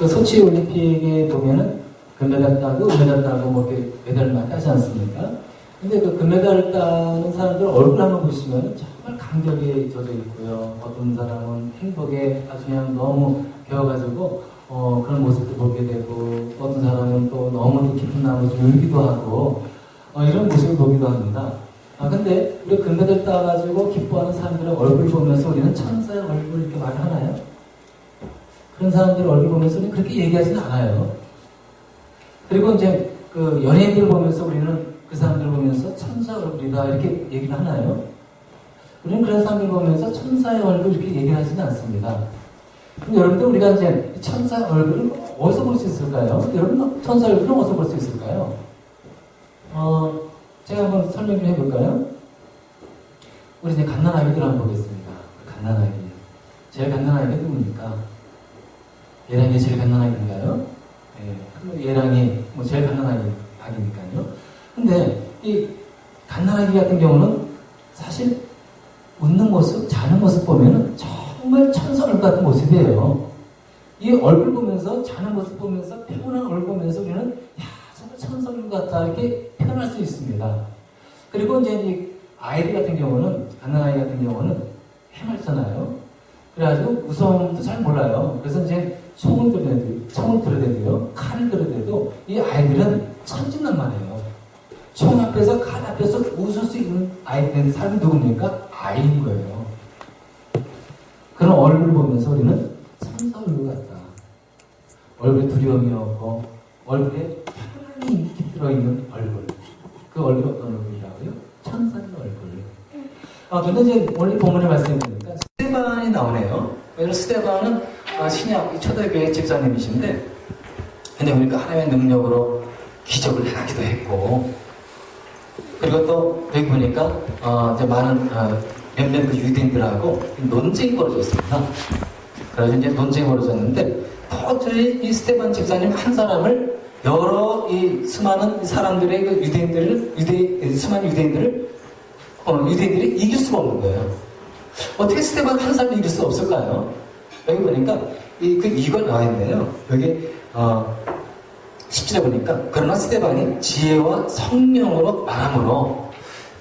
그 소치 올림픽에 보면은 금메달 따고 은메달 따고 뭐 이렇게 메달을 많이 따지 않습니까? 근데 그 금메달을 따는 사람들 얼굴 한번 보시면 정말 감격에 젖어 있고요. 어떤 사람은 행복에 아주 그냥 너무 배워가지고 그런 모습도 보게 되고, 어떤 사람은 또 너무도 깊은 마음으로 울기도 하고 이런 모습을 보기도 합니다. 근데 우리 금메달 따가지고 기뻐하는 사람들의 얼굴 보면서 우리는 천사의 얼굴 이렇게 말을 하나요? 그런 사람들 얼굴 보면서 우리는 그렇게 얘기하지는 않아요. 그리고 이제 그 연예인들 보면서 우리는 그 사람들 보면서 천사 얼굴이다 이렇게 얘기를 하나요? 우리는 그런 사람들 보면서 천사의 얼굴 이렇게 얘기를 하지는 않습니다. 그럼 여러분들 우리가 이제 천사의 얼굴을 어디서 볼 수 있을까요? 여러분 천사 얼굴을 어디서 볼 수 있을까요? 제가 한번 설명 좀 해볼까요? 우리 이제 갓난아기들 한번 보겠습니다. 갓난아기. 제일 갓난아기가 누굽니까? 예랑이 제일 갓난아기인가요? 네. 예랑이 뭐 제일 갓난아기니까요. 근데 이 갓난아기 같은 경우는 사실 웃는 모습, 자는 모습 보면은 정말 천사 얼굴 같은 모습이에요. 이 얼굴 보면서, 자는 모습 보면서, 평온한 얼굴 보면서 우리는 야, 정말 천사 얼굴 같다 이렇게 표현할 수 있습니다. 그리고 이제 이 아이들 같은 경우는, 갓난아이 같은 경우는 해맑잖아요. 그래가지고 무서움도 잘 몰라요. 그래서 이제 총을 들어대도요, 칼을 들어대도 이 아이들은 천진난만해요. 총 앞에서, 칼 앞에서 웃을 수 있는 아이들, 사람이 누굽니까? 아이인 거예요. 그런 얼굴을 보면서 우리는 천사 얼굴 같다. 얼굴에 두려움이 없고, 얼굴에 편안히 들어있는 얼굴. 그 얼굴이 어떤 얼굴이라고요? 천사의 얼굴. 근데 이제 오늘 본문의 말씀이 보니까 스데반이 나오네요. 왜냐면 스데반은 신약 초대교회 집사님이신데, 근데 보니까 하나님의 능력으로 기적을 행하기도 했고, 그리고 또 여기 보니까 이제 많은 몇몇 그 유대인들하고 논쟁이 벌어졌습니다. 그래서 이제 논쟁이 벌어졌는데, 도저히 이 스데반 집사님 한 사람을 여러 이 수많은 사람들의 그 수많은 유대인들이 이길 수가 없는 거예요. 어떻게 스데반 한 사람을 이길 수 없을까요? 여기 보니까 이유가 나와 있네요. 여기 10절에 보니까, 그러나 스데반이 지혜와 성령으로 말함으로,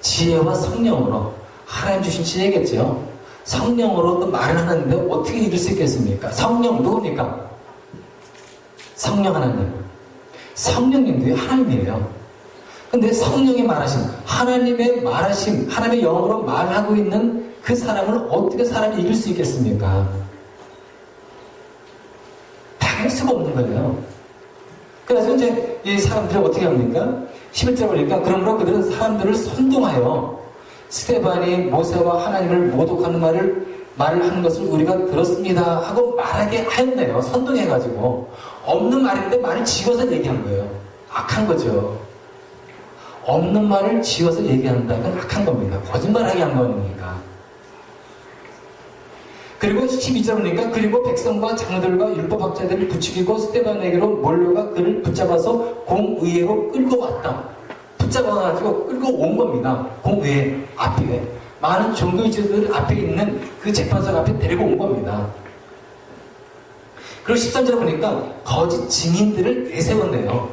지혜와 성령으로, 하나님 주신 지혜겠죠. 성령으로 또 말을 하는데 어떻게 이길 수 있겠습니까? 성령 누굽니까? 성령 하나님. 성령님도 하나님이에요. 근데 성령이 말하심, 하나님의 말하심, 하나님의 영으로 말하고 있는 그 사람을 어떻게 사람이 이길 수 있겠습니까? 당할 수가 없는 거예요. 그래서 이제 이 사람들이 어떻게 합니까? 11절 보니까, 그러므로 그들은 사람들을 선동하여 스데반이 모세와 하나님을 모독하는 말을 하는 것을 우리가 들었습니다 하고 말하게 하였네요. 선동해가지고. 없는 말인데 말을 지어서 얘기한 거예요. 악한 거죠. 없는 말을 지어서 얘기한다. 이건 악한 겁니다. 거짓말하게 한 거니까. 그리고 12절 보니까, 그리고 백성과 장로들과 율법학자들을 부추기고 스데반에게로 몰려가 그를 붙잡아서 공의회로 끌고 왔다. 붙잡아가지고 끌고 온 겁니다. 공의회 앞에. 많은 종교지도들 앞에 있는 그 재판석 앞에 데리고 온 겁니다. 그리고 13절에 보니까 거짓 증인들을 내세웠네요.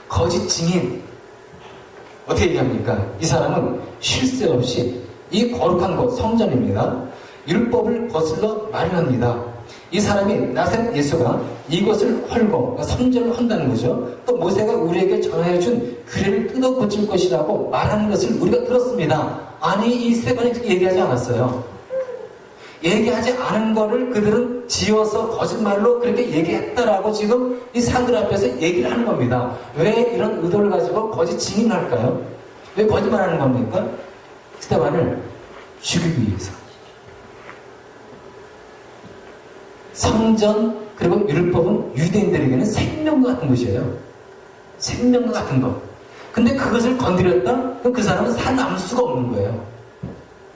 거짓 증인. 어떻게 얘기합니까? 이 사람은 쉴 새 없이 이 거룩한 곳, 성전입니다. 율법을 거슬러 말을 합니다. 이 사람이 나사렛 예수가 이것을 헐고 성전을 한다는 거죠. 또 모세가 우리에게 전해준 규례를 뜯어 고칠 것이라고 말하는 것을 우리가 들었습니다. 아니, 이 스데반이 그렇게 얘기하지 않았어요. 얘기하지 않은 거를 그들은 지어서 거짓말로 그렇게 얘기했다라고 지금 이 사람들 앞에서 얘기를 하는 겁니다. 왜 이런 의도를 가지고 거짓 증인을 할까요? 왜 거짓말하는 겁니까? 스데반을 죽이기 위해서. 성전 그리고 율법은 유대인들에게는 생명과 같은 것이에요. 생명과 같은 것. 근데 그것을 건드렸다? 그럼 그 사람은 살아남을 수가 없는 거예요.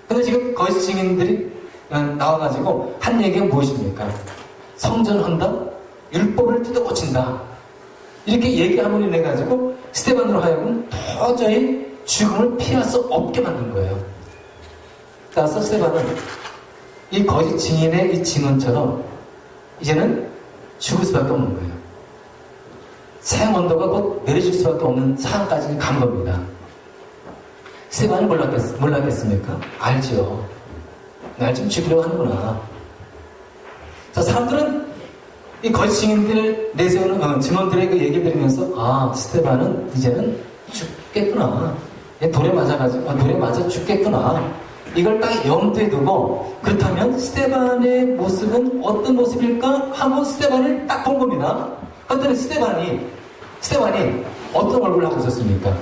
근데 지금 거짓 증인들이 나와가지고 한 얘기가 무엇입니까? 성전한다? 율법을 뜯어 고친다. 이렇게 얘기함으로 인해 가지고 스데반으로 하여금 도저히 죽음을 피할 수 없게 만든 거예요. 따라서 스데반은 이 거짓 증인의 이 증언처럼 이제는 죽을 수밖에 없는 거예요. 사형 언도가 곧 내려질 수밖에 없는 상황까지 간 겁니다. 스테반이 몰랐겠습니까? 알죠. 날 지금 죽이려고 하는구나. 자, 사람들은 이 거짓 증인들을 내세우는 증언들의 그 얘기를 들으면서 아, 스테반은 이제는 죽겠구나. 돌에 맞아 죽겠구나. 이걸 딱 염두에 두고 그렇다면 스테반의 모습은 어떤 모습일까 하고 스테반을 딱 본 겁니다. 그런데 스테반이 어떤 얼굴을 하고 있었습니까?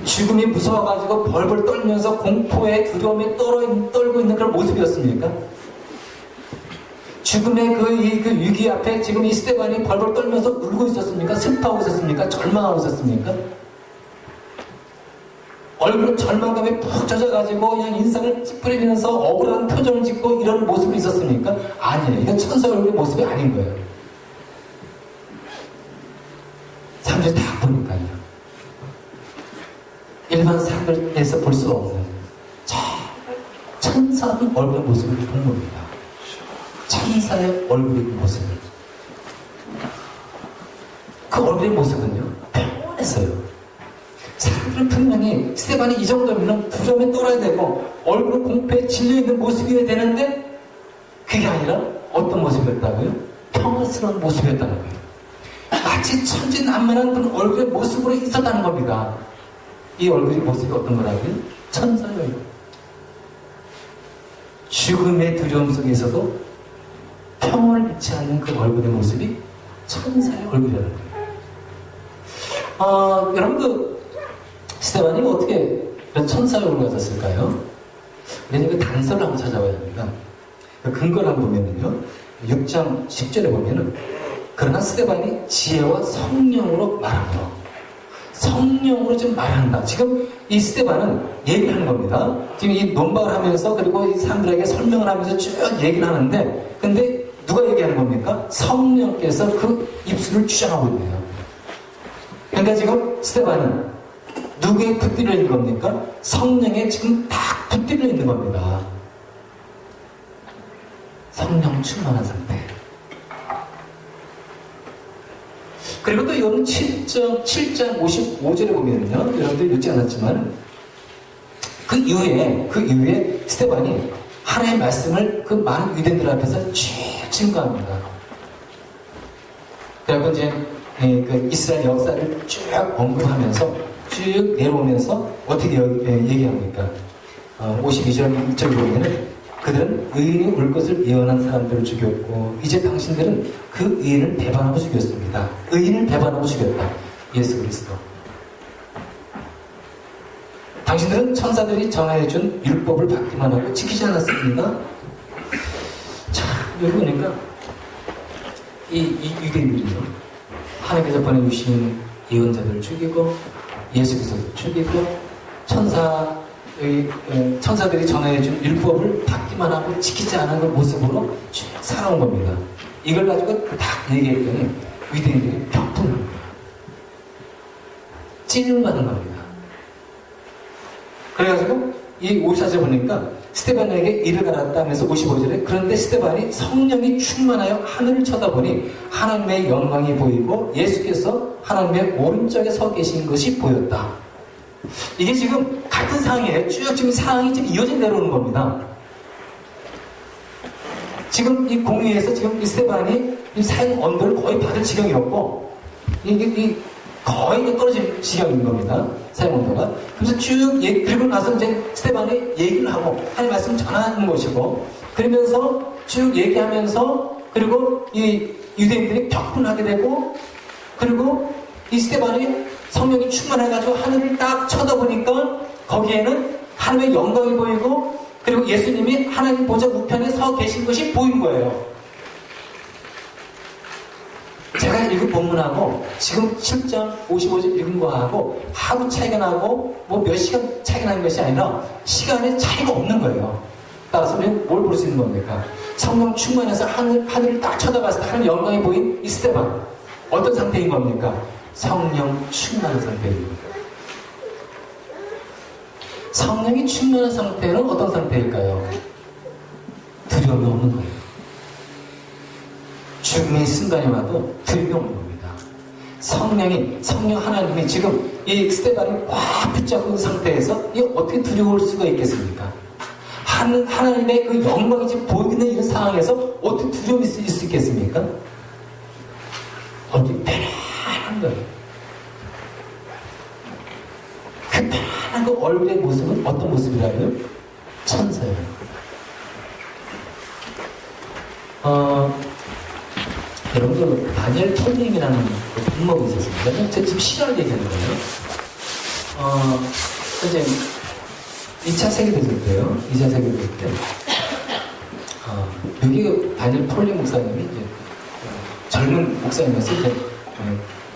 죽음이 무서워가지고 벌벌 떨면서 공포에 두려움에 떨고 있는 그런 모습이었습니까? 죽음의 그 위기 앞에 지금 이 스테반이 벌벌 떨면서 울고 있었습니까? 슬퍼하고 있었습니까? 절망하고 있었습니까? 얼굴은 절망감에 푹 젖어가지고 그냥 인상을 찌푸리면서 억울한 표정을 짓고 이런 모습이 있었습니까? 아니에요. 이건 천사 얼굴의 모습이 아닌 거예요. 사람들이 다 보니까요. 일반 사람들에서 볼 수 없는 천사의 얼굴의 모습을 본 겁니다. 천사의 얼굴의 모습을. 그 얼굴의 모습은요, 평온했어요. 사람들은 분명히 스테반이 이 정도면 두려움에 떨어야 되고 얼굴은 공포에 질려있는 모습이어야 되는데 그게 아니라 어떤 모습이었다고요? 평화스러운 모습이었다는 거예요. 마치 천진난만한 그런 얼굴의 모습으로 있었다는 겁니다. 이 얼굴의 모습이 어떤 거라고요? 천사의 얼굴. 죽음의 두려움 속에서도 평온을 잃지 않는 그 얼굴의 모습이 천사의 얼굴이라는 거예요. 여러분 스테반이 어떻게 천사의 얼굴을 가졌을까요? 우리는 그 단서를 한번 찾아봐야 합니다. 그 근거를 한번 보면은요, 6장 10절에 보면은, 그러나 스테반이 지혜와 성령으로 말하며, 성령으로 지금 말한다. 지금 이 스테반은 얘기를 하는 겁니다. 지금 이 논박을 하면서, 그리고 이 사람들에게 설명을 하면서 쭉 얘기를 하는데, 근데 누가 얘기하는 겁니까? 성령께서 그 입술을 주장하고 있네요. 그러니까 지금 스테반은 누구에 붙들려 있는 겁니까? 성령에 지금 딱 붙들려 있는 겁니다. 성령 충만한 상태. 그리고 또 이거는 7장 55절에 보면요, 여러분들 읽지 않았지만 그 이후에 스테반이 하나님의 말씀을 그 많은 유대인들 앞에서 쭉 증거합니다. 그리고 이제 그 이스라엘 역사를 쭉 언급하면서 쭉 내려오면서 어떻게 얘기합니까? 52절 이쪽에 보면은 그들은 의인이 올 것을 예언한 사람들을 죽였고 이제 당신들은 그 의인을 배반하고 죽였습니다. 의인을 배반하고 죽였다. 예수 그리스도. 당신들은 천사들이 정해준 율법을 받기만 하고 지키지 않았습니다. 자, 여기 보니까 이 유대인들이요, 하나님께서 보내주신 예언자들을 죽이고 예수 그리스도를 죽이고 천사들이 전해준 율법을 받기만 하고 지키지 않은 그 모습으로 쭉 살아온 겁니다. 이걸 가지고 딱 얘기했더니 유대인들이 격분합니다. 찔림받은 겁니다. 그래가지고 이 54절 보니까 스테반에게 이를 갈았다 하면서 55절에 그런데 스테반이 성령이 충만하여 하늘을 쳐다보니 하나님의 영광이 보이고 예수께서 하나님의 오른쪽에 서 계신 것이 보였다. 이게 지금 같은 상황이에요. 쭉 지금 상황이 지금 이어져 내려오는 겁니다. 지금 이 공의에서 지금 이 스테반이 이 사형 언도를 거의 받을 지경이었고 이게 거의 떨어질 지경인 겁니다. 사형 언도가. 그래서 쭉 그리고 나서 이제 스테반이 얘기를 하고 하나님 말씀 전하는 것이고 그러면서 쭉 얘기하면서 그리고 이 유대인들이 격분하게 되고 그리고 이 스테반이 성령이 충만해가지고 하늘을 딱 쳐다보니까 거기에는 하나님의 영광이 보이고 그리고 예수님이 하나님 보좌 우편에 서 계신 것이 보인 거예요. 제가 읽은 본문하고 지금 7장 55절 읽은 거하고 하루 차이가 나고 뭐 몇 시간 차이가 나는 것이 아니라 시간의 차이가 없는 거예요. 따라서 우리는 뭘 볼 수 있는 겁니까? 성령 충만해서 하늘을 딱 쳐다봤을 때 하나님의 영광이 보인 이 스테반 어떤 상태인 겁니까? 성령 충만한 상태입니다. 성령이 충만한 상태는 어떤 상태일까요? 두려움이 없는 거예요. 죽음의 순간이 와도 두려움이 없는 겁니다. 성령 하나님이 지금 이 스데반을 꽉 붙잡고 있는 상태에서 이 어떻게 두려울 수가 있겠습니까? 하나님의 그 영광이 지금 보이는 이런 상황에서 어떻게 두려움이 있을 수 있겠습니까? 어디 편안한 거예요. 그 편안한 그 얼굴의 모습은 어떤 모습이라고요? 천사예요. 여러분들 다니엘 톨링이라는 그 분목이 있었습니다. 제 지금 실화를 얘기하는 거예요. 이제 2차 세계대전 때요. 2차 세계대전 때 여기 다니엘 톨링 목사님이 이제 젊은 목사님이었을 때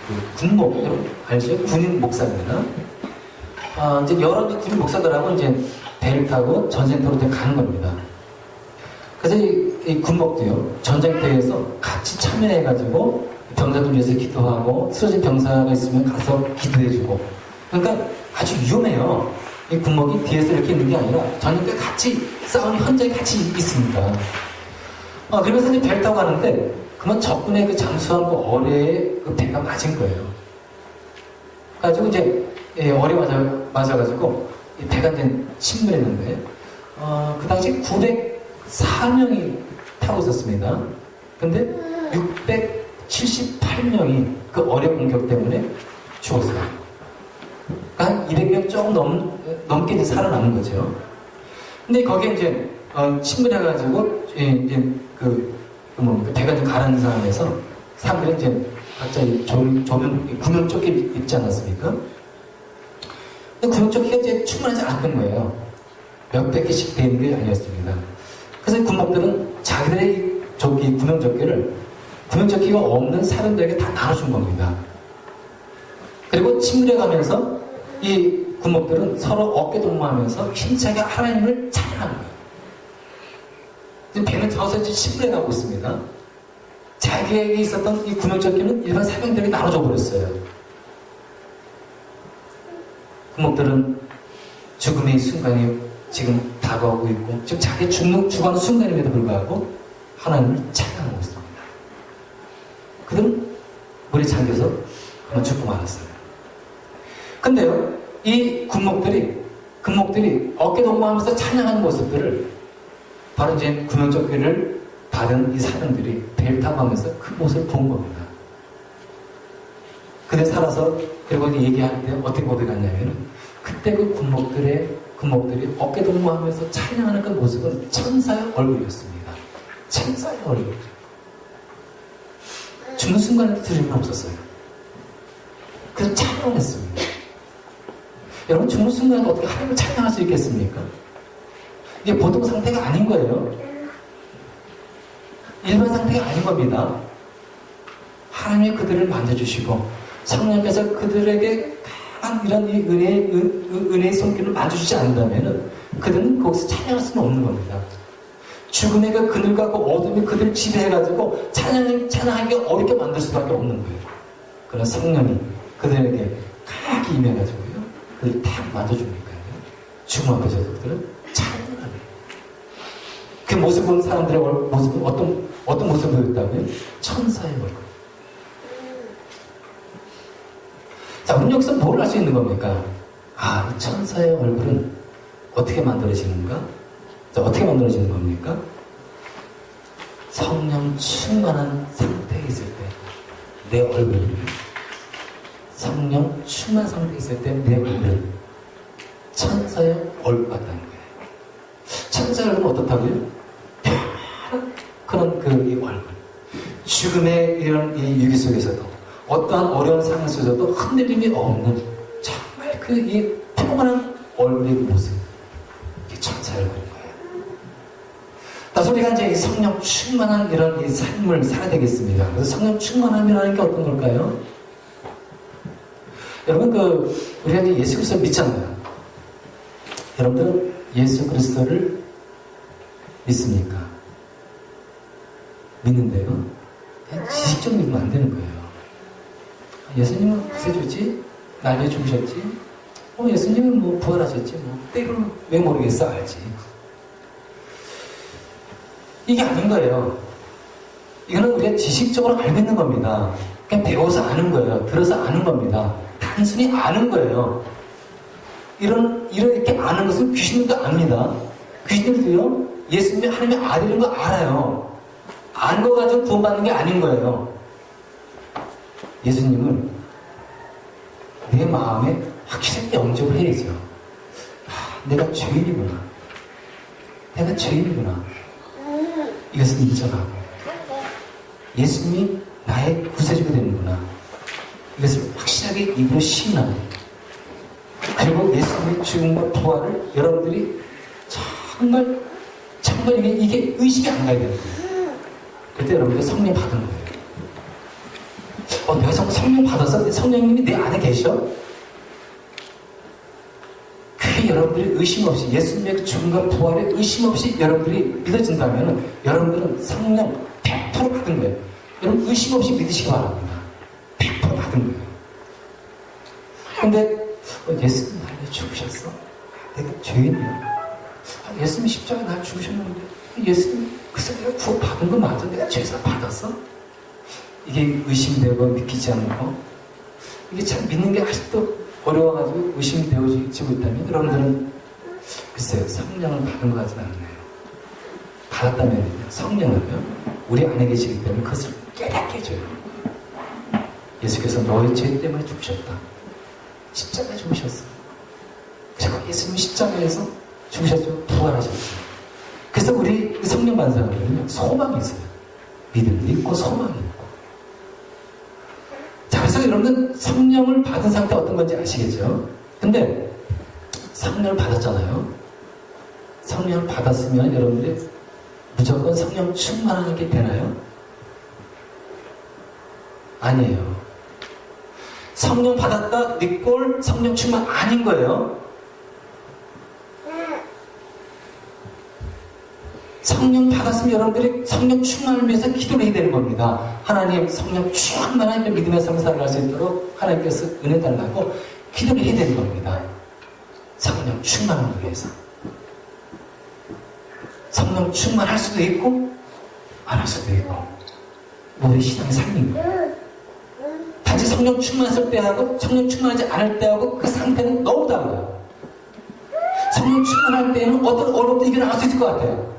그 군목 여러분 알죠? 군인 목사입니다. 이제 여러 군인 목사들하고 이제 배를 타고 전쟁터로 가는 겁니다. 그래서 이 군목도요, 전쟁터에서 같이 참여해가지고 병사들 위해서 기도하고 쓰러진 병사가 있으면 가서 기도해주고, 그러니까 아주 위험해요. 이 군목이 뒤에서 이렇게 있는 게 아니라 전쟁터에 같이 싸우는 현장에 같이 있습니다. 그러면서 이제 배를 타고 가는데 그만 적군의 그 잠수한 그 어뢰에 그 배가 맞은 거예요. 가지고 이제 어뢰 맞아가지고 배가 이제 침몰했는데 그 당시 904명이 타고 있었습니다. 근데 678명이 그 어뢰 공격 때문에 죽었어요. 그러니까 한 200명 조금 넘게 이제 살아남은 거죠. 근데 거기에 이제 침몰해가지고 이제 그 배가 좀 가라앉은 상황에서 사람들이 이제 각자 구명조끼 입지 않았습니까? 근데 구명조끼가 이제 충분하지 않았던 거예요. 몇백 개씩 되는 게 아니었습니다. 그래서 군목들은 자기들의 구명조끼를 구명조끼가 없는 사람들에게 다 나눠준 겁니다. 그리고 침몰해가면서 이 군목들은 서로 어깨동무하면서 힘차게 하나님을 찬양하는 거예요. 배는 저서 침몰해가고 있습니다. 자기에게 있었던 이 구명조끼는 일반 사병들에게 나눠줘 버렸어요. 군목들은 죽음의 순간이 지금 다가오고 있고 지금 자기 죽어가는 순간임에도 불구하고 하나님을 찬양하고 있습니다. 그들은 물에 잠겨서 그만 죽고 말았어요. 근데요, 이 군목들이 어깨동무하면서 찬양하는 모습들을 바로 이제 구명조끼를 받은 이 사람들이 배를 타고 하면서 그 모습을 본 겁니다. 그들 살아서 그리고 얘기할 때 어떻게 고백하냐면 그때 그 군목들이 어깨동무하면서 찬양하는 그 모습은 천사의 얼굴이었습니다. 천사의 얼굴. 죽는 순간에도 두려움이 없었어요. 그래서 찬양했습니다. 여러분 죽는 순간에 어떻게 하나님을 찬양할 수 있겠습니까? 이게 보통 상태가 아닌 거예요. 일반 상태가 아닌 겁니다. 하나님이 그들을 만져주시고 성령께서 그들에게 강한 이런 이 은혜의 손길을 만져주지 않는다면 그들은 거기서 찬양할 수는 없는 겁니다. 죽음의 그 그늘과 그 어둠이 그들을 지배해가지고 찬양하기 어렵게 만들 수밖에 없는 거예요. 그러나 성령이 그들에게 강하게 임해가지고요, 그들을 탁 만져주니까요, 죽음 앞에서도 그들은 찬양하는 거예요. 그 모습 본 사람들의 모습은 어떤 모습을 보였다고요? 천사의 얼굴. 자, 우리 여기서 뭘 할 수 있는 겁니까? 이 천사의 얼굴은 어떻게 만들어지는가? 자, 어떻게 만들어지는 겁니까? 성령 충만한 상태에 있을 때 내 얼굴, 성령 충만 상태에 있을 때 내 얼굴, 천사의 얼굴 같다는 거예요. 천사의 얼굴은 어떻다고요? 그런 이 얼굴. 죽음의 이런 이 위기 속에서도 어떠한 어려운 상황 속에서도 흔들림이 없는 정말 이 평온한 얼굴의 모습. 이게 천사의 얼굴인 거예요. 그래서 우리가 이제 이 성령 충만한 이런 이 삶을 살아야 되겠습니다. 그래서 성령 충만함이라는 게 어떤 걸까요? 여러분 우리가 이제 예수 그리스도를 믿잖아요. 여러분들은 예수 그리스도를 믿습니까? 믿는데요, 지식적으로 믿으면 안 되는 거예요. 예수님은 구세주지, 날개 죽으셨지, 예수님은 뭐 부활하셨지, 때를 왜 모르겠어, 알지. 이게 아닌 거예요. 이거는 우리가 지식적으로 알고 있는 겁니다. 그냥 배워서 아는 거예요. 들어서 아는 겁니다. 단순히 아는 거예요. 이렇게 아는 것은 귀신들도 압니다. 귀신들도요, 예수님이 하나님의 아들인 거 알아요. 아는 거 가지고 구원받는 게 아닌 거예요. 예수님은 내 마음에 확실하게 영접을 해야죠. 내가 죄인이구나. 내가 죄인이구나. 이것을 인정하고 예수님이 나의 구세주가 되는구나. 이것을 확실하게 입으로 시인하고 그리고 예수님의 죽음과 부활을 여러분들이 정말 이게 의식이 안 가야 되는 거예요. 그때 여러분들 성령 받은 거예요. 내가 성령 받아서 성령님이 내 안에 계셔? 그게 여러분들이 의심 없이 예수님의 죽음과 부활에 의심 없이 여러분들이 믿어진다면 여러분들은 성령 100% 받은 거예요. 여러분 의심 없이 믿으시기 바랍니다. 100% 받은 거예요. 근데 예수님 나를 죽으셨어? 내가 죄인이야. 예수님 십자가에 날 죽으셨는데 예수님 그래서 내가 구원 받은 거 맞아? 내가 죄사 받았어? 이게 의심되고 믿기지 않고 이게 참 믿는 게 아직도 어려워가지고 의심이 되어지지 못하면 여러분들은 글쎄요 성령을 받은 것 같지는 않네요. 받았다면 성령은요 우리 안에 계시기 때문에 그것을 깨닫게 해줘요. 예수께서 너의 죄 때문에 죽으셨다. 십자가에 죽으셨어. 그리고 예수님이 십자가에서 죽으셨죠. 부활하셨어요. 그래서 우리 성령 받은 사람들은요 소망이 있어요. 믿음도 있고 소망이 있고. 자, 그래서 여러분은 성령을 받은 상태 어떤 건지 아시겠죠? 근데 성령을 받았잖아요. 성령을 받았으면 여러분들이 무조건 성령 충만하게 되나요? 아니에요. 성령 받았다 믿고 성령 충만 아닌 거예요. 성령 받았으면 여러분들이 성령 충만을 위해서 기도를 해야 되는 겁니다. 하나님 성령 충만한 믿음의 삶을 살아갈 수 있도록 하나님께서 은혜 달라고 기도를 해야 되는 겁니다. 성령 충만을 위해서. 성령 충만할 수도 있고 안 할 수도 있고 우리 신앙의 삶인 거예요. 단지 성령 충만했을 때하고 성령 충만하지 않을 때하고 그 상태는 너무 달라요. 성령 충만할 때는 어떤 어려움도 이겨나갈 수 있을 것 같아요.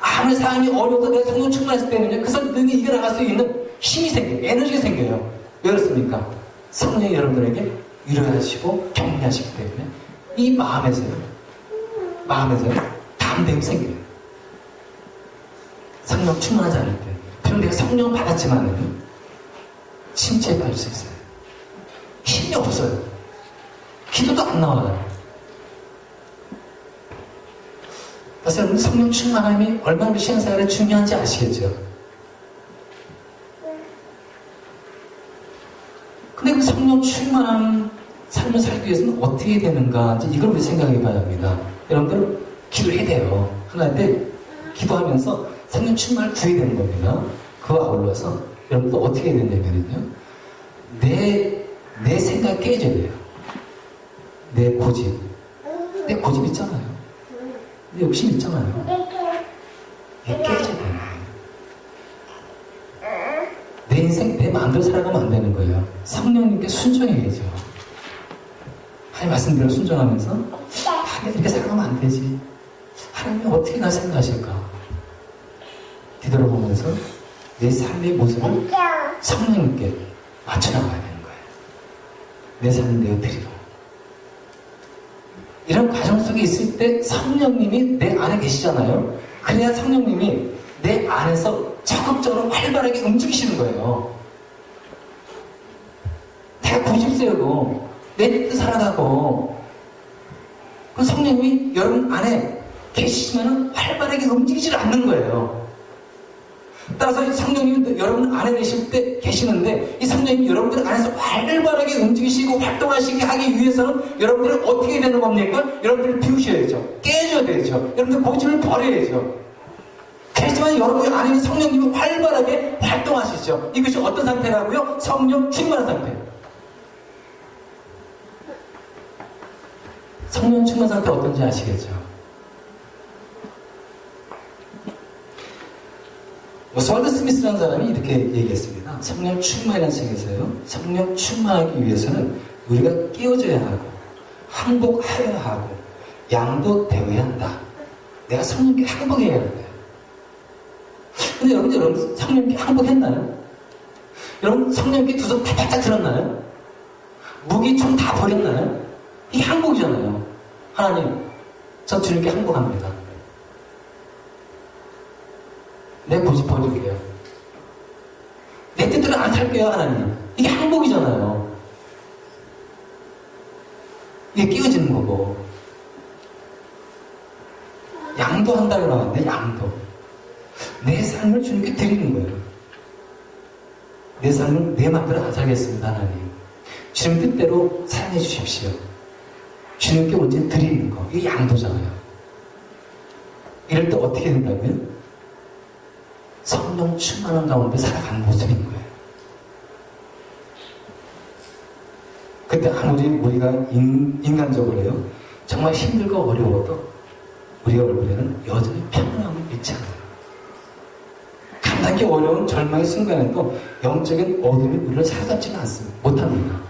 아무리 상황이 어려워도 내가 성령 충만했을 때는요 그 능히 이겨나갈 수 있는 힘이 생겨요. 에너지가 생겨요. 왜 그렇습니까? 성령이 여러분들에게 위로하시고 격려하시기 때문에 이 마음에서요 담대함이 생겨요. 성령 충만하지 않을 때 비록 내가 성령 받았지만은요 침체에 빠질 수 있어요. 힘이 없어요. 기도도 안 나와요. 그래서 여러분 성령 충만함이 얼마나 우리 신앙생활에 중요한지 아시겠죠? 근데 그 성령 충만한 삶을 살기 위해서는 어떻게 해야 되는가 이걸 우리 생각해 봐야 합니다. 여러분들 기도해야 돼요. 하나님 때 기도하면서 성령 충만을 구해야 되는 겁니다. 그와 아울러서 여러분들 어떻게 해야 되냐면요 내 생각 깨져야 돼요. 내 고집 있잖아요. 내 욕심 있잖아요. 이게 깨져야 되는 거예요. 내 인생 내 마음대로 살아가면 안 되는 거예요. 성령님께 순종해야죠. 하나님 말씀대로 순종하면서 내가 이렇게 살아가면 안 되지. 하나님이 어떻게 날 생각하실까? 뒤돌아보면서 내 삶의 모습을 성령님께 맞춰나가야 되는 거예요. 내 삶을 내어드리고 이런 과정 속에 있을 때 성령님이 내 안에 계시잖아요. 그래야 성령님이 내 안에서 적극적으로 활발하게 움직이시는 거예요. 내가 고집 세우고 내 뜻 살아가고 그 성령님이 여러분 안에 계시지만 활발하게 움직이지 않는 거예요. 따라서 성령님이 여러분 안에 계시는데 이 성령님이 여러분들 안에서 활발하게 움직이시고 활동하시게 하기 위해서는 여러분들은 어떻게 해야 되는 겁니까? 여러분들을 비우셔야죠. 깨줘야 되죠. 여러분들 고집을 버려야죠. 그렇지만 여러분 안에 성령님이 활발하게 활동하시죠. 이것이 어떤 상태라고요? 성령 충만한 상태. 성령 충만 상태 어떤지 아시겠죠? 오스왈드 스미스라는 사람이 이렇게 얘기했습니다. 성령 충만이라는 책에서요. 성령 충만하기 위해서는 우리가 끼워져야 하고 항복하여야 하고 양도되어야 한다. 내가 성령께 항복해야 하는 거예요. 근데 여러분 성령께 항복했나요? 여러분 성령께 두 손 다 바짝 들었나요? 무기 총 다 버렸나요? 이게 항복이잖아요. 하나님, 저 주님께 항복합니다. 내 고집 버릴게요. 내 뜻대로 안 살게요, 하나님. 이게 항복이잖아요. 이게 끼워지는 거고. 양도한다고 나왔는데, 양도. 내 삶을 주님께 드리는 거예요. 내 삶을 내 맘대로 안 살겠습니다, 하나님. 주님 뜻대로 사랑해 주십시오. 주님께 온전히 드리는 거. 이게 양도잖아요. 이럴 때 어떻게 된다고요? 성령 충만한 가운데 살아가는 모습인 거예요. 그때 아무리 우리가 인간적으로요, 정말 힘들고 어려워도 우리 얼굴에는 여전히 평안함을 잃지 않아요. 감당하기 어려운 절망의 순간에도 영적인 어둠이 우리를 사로잡지가 않습니다. 못합니다.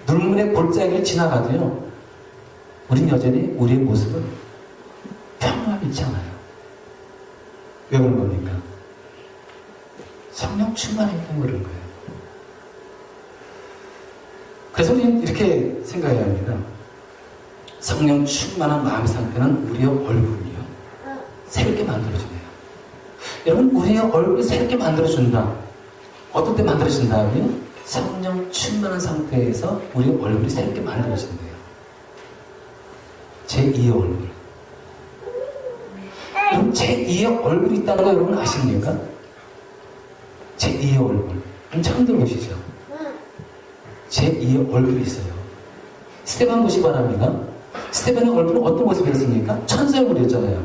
눈물의 골짜기를 지나가도요, 우린 여전히 우리의 모습은 평안함을 잃지 않아요. 왜 그런 겁니까? 성령 충만하기 때문에 그런 거예요. 그래서 우리는 이렇게 생각해야 합니다. 성령 충만한 마음의 상태는 우리의 얼굴을요, 새롭게 만들어주네요. 여러분, 우리의 얼굴을 새롭게 만들어준다. 어떤 때 만들어진다면요? 성령 충만한 상태에서 우리의 얼굴이 새롭게 만들어진대요. 제2의 얼굴. 여러분, 제2의 얼굴이 있다는 거 여러분 아십니까? 제2의 얼굴. 처음 들어보시죠? 제2의 얼굴이 있어요. 스테반 보시 바랍니다. 스테반의 얼굴은 어떤 모습이었습니까? 천사 얼굴이었잖아요.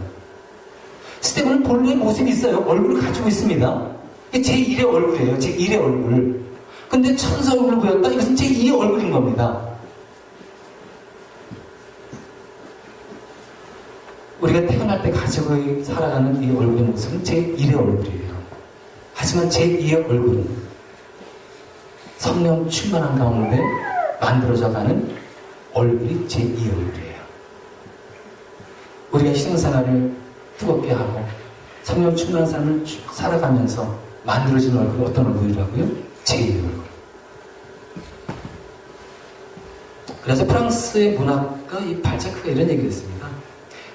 스테반은 본래의 모습이 있어요. 얼굴을 가지고 있습니다. 이게 제1의 얼굴이에요. 제1의 얼굴. 근데 천사 얼굴을 보였다? 이것은 제2의 얼굴인 겁니다. 우리가 태어날 때 가지고 살아가는 이 얼굴의 모습은 제1의 얼굴이에요. 하지만 제2의 얼굴은 성령 충만한 가운데 만들어져가는 얼굴이 제2의 얼굴이에요. 우리가 신앙생활을 뜨겁게 하고 성령 충만한 삶을 살아가면서 만들어진 얼굴이 어떤 얼굴이라고요? 제2의 얼굴. 그래서 프랑스의 문학가 이 발자크가 이런 얘기를 했습니다.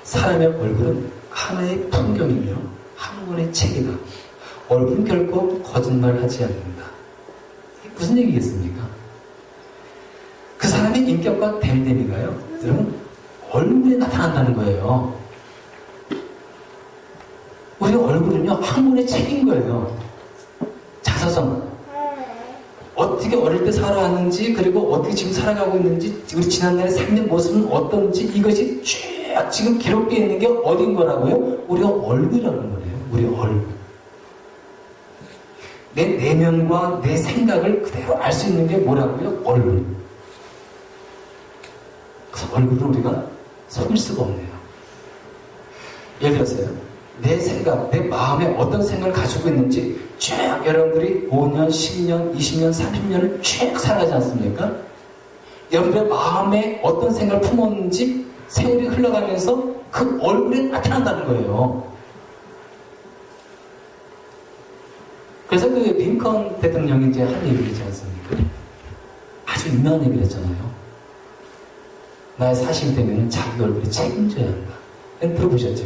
사람의 얼굴은 하나의 풍경이며 한 권의 책이다. 얼굴은 결코 거짓말하지 않는다. 이게 무슨 얘기겠습니까? 그 사람의 인격과 됨됨이가요, 여러분, 얼굴에 나타난다는 거예요. 우리 얼굴은요, 한 권의 책인 거예요. 자서전. 어떻게 어릴 때 살아왔는지, 그리고 어떻게 지금 살아가고 있는지, 우리 지난날의 삶의 모습은 어떤지, 이것이 쭉 지금 기록되어 있는 게 어딘 거라고요? 우리가 얼굴이라는 거예요. 우리 얼굴. 내 내면과 내 생각을 그대로 알 수 있는 게 뭐라고요? 얼굴. 그래서 얼굴을 우리가 속일 수가 없네요. 예를 들어서요, 내 생각, 내 마음에 어떤 생각을 가지고 있는지 쭉 여러분들이 5년, 10년, 20년, 30년을 쭉 살아가지 않습니까? 여러분들의 마음에 어떤 생각을 품었는지 세월이 흘러가면서 그 얼굴에 나타난다는 거예요. 그래서 그 링컨 대통령이 이제 한 얘기를 있지 않습니까? 아주 유명한 얘기를 했잖아요. 나의 40이 되면 자기 얼굴에 책임져야 한다. 들어보셨죠?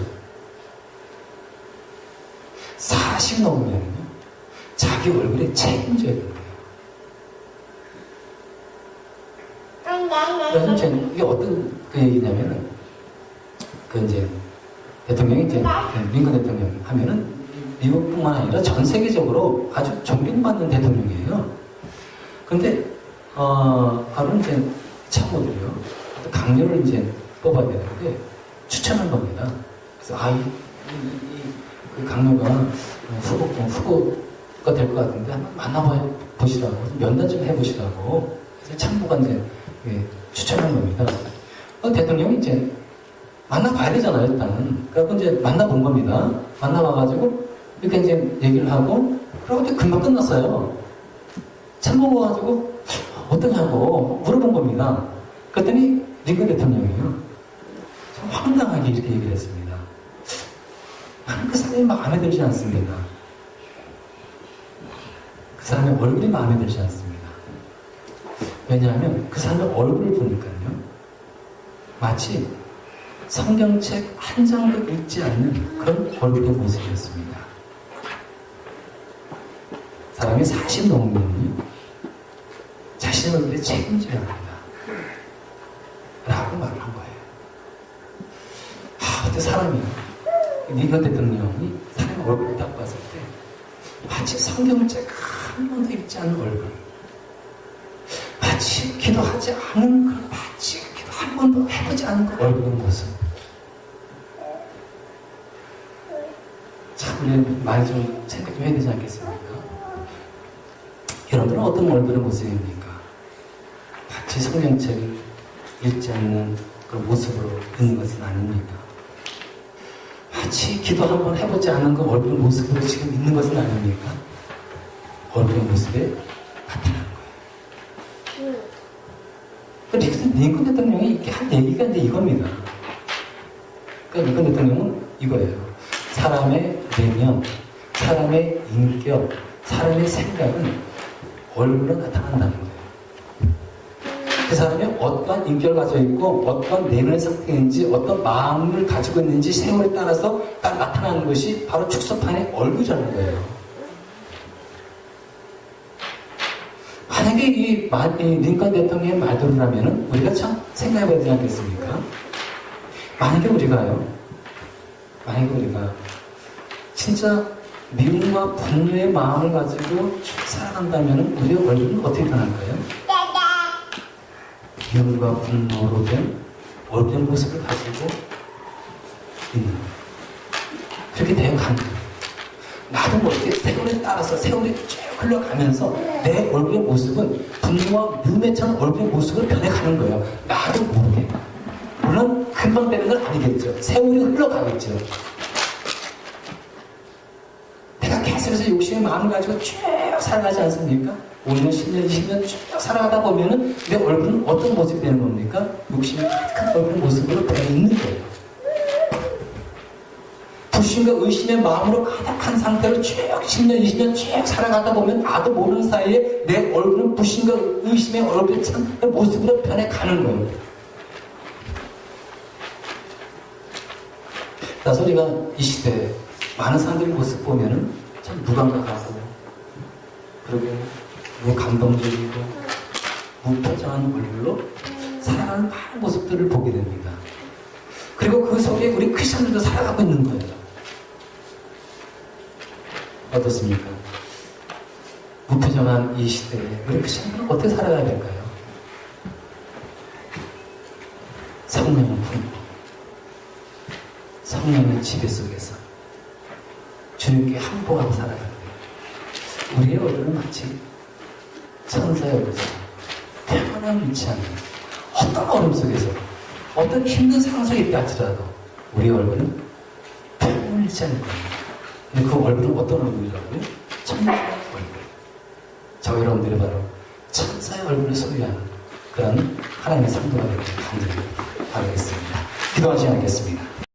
40 넘으면요, 자기 얼굴에 책임져야 된다. 그래서 저는 이게 어떤 그 얘기냐면은, 그 이제 대통령이 이제 링컨 대통령 하면은 미국뿐만 아니라 전 세계적으로 아주 존경받는 대통령이에요. 그런데 바로 이제 참모들이요, 강요를 이제 뽑아야 되는데 추천한 겁니다. 그래서 그 강요가 후보가 될 것 같은데 한번 만나보시라고, 면담 좀 해보시라고. 그래서 참모가 이제 추천한 겁니다. 대통령이 이제 만나봐야 되잖아요, 일단은. 그래서 이제 만나본 겁니다. 만나봐가지고 이렇게 이제 얘기를 하고, 그러고 또 금방 끝났어요. 참 먹어가지고, 어떠냐고 물어본 겁니다. 그랬더니, 링컨 대통령이요. 좀 황당하게 이렇게 얘기를 했습니다. 나는 그 사람이 마음에 들지 않습니다. 그 사람의 얼굴이 마음에 들지 않습니다. 왜냐하면 그 사람의 얼굴을 보니까요, 마치 성경책 한 장도 읽지 않는 그런 얼굴의 모습이었습니다. 사람이 40 넘으면 자신의 얼굴에 책임져야 합니다. 라고 말을 한 거예요. 어때 사람이, 링컨 대통령이 사람의 얼굴을 딱 봤을 때 마치 성경책 한 번도 읽지 않는 얼굴, 마치 기도하지 않은 그 마치 기도 한 번도 해보지 않은 그 얼굴의 모습. 참 우리 많이 좀 생각 좀 해야 되지 않겠습니까? 여러분들은 어떤 얼굴의 모습입니까? 마치 성경책을 읽지 않는 그런 모습으로 있는 것은 아닙니까? 마치 기도 한번 해보지 않은 그 얼굴의 모습으로 지금 있는 것은 아닙니까? 얼굴의 모습에 나타나는 거예요. 링컨 대통령이 이렇게 한 얘기가 이제 이겁니다. 그러니까 링컨 대통령은 이거예요. 사람의 내면, 사람의 인격, 사람의 생각은 얼굴로 나타난다는 거예요. 그 사람이 어떠한 인격을 가지고 있고 어떤 내면의 상태인지 어떤 마음을 가지고 있는지 세월에 따라서 딱 나타나는 것이 바로 축소판의 얼굴이라는 거예요. 만약에 이 링컨 대통령의 말대로라면 우리가 참 생각해봐야 되지 않겠습니까? 만약에 우리가 진짜 미움과 분노의 마음을 가지고 쭉 살아간다면 우리의 얼굴은 어떻게 변할까요? 미움과 분노로 된 얼굴의 모습을 가지고 있는 거예요. 그렇게 되어가는 거예요. 나도 모르게 세월에 따라서 세월이 쭉 흘러가면서 내 얼굴의 모습은 분노와 미움에 찬 얼굴의 모습으로 변해가는 거예요. 나도 모르게. 물론 금방 되는 건 아니겠죠. 세월이 흘러가겠죠. 내가 계속해서 욕심의 마음을 가지고 쭉 살아가지 않습니까? 5년, 10년, 20년 쭉 살아가다 보면은 내 얼굴은 어떤 모습이 되는 겁니까? 욕심이 가득한 얼굴의 모습으로 되어 있는 거예요. 불신과 의심의 마음으로 가득한 상태로 쭉 10년, 20년 쭉 살아가다 보면 나도 모르는 사이에 내 얼굴은 불신과 의심의 얼굴에 찬 모습으로 변해가는 거예요. 그래서 우리가 이 시대에 많은 사람들의 모습 보면은 참 무감각하고 그리고 무감동적이고 무표정한 얼굴로 살아가는 많은 모습들을 보게 됩니다. 그리고 그 속에 우리 크리스천들도 살아가고 있는 거예요. 어떻습니까? 무표정한 이 시대에 우리 크리스천들은 어떻게 살아가야 될까요? 성령의 품, 성령의 지배 속에서 주님께 항복하고 살아가는 거예요. 우리의 얼굴은 마치 천사의 얼굴처럼 평안한 위치하는 어떤 어려움 속에서 어떤 힘든 상황 속에 있다 할지라도 우리의 얼굴은 평안을 잃지 않을 거예요. 근데 그 얼굴은 어떤 얼굴이라고요? 천사의 얼굴. 저 여러분들이 바로 천사의 얼굴을 소유하는 그런 하나님의 성도가 되기를 간절히 바라겠습니다. 기도하지 않겠습니다.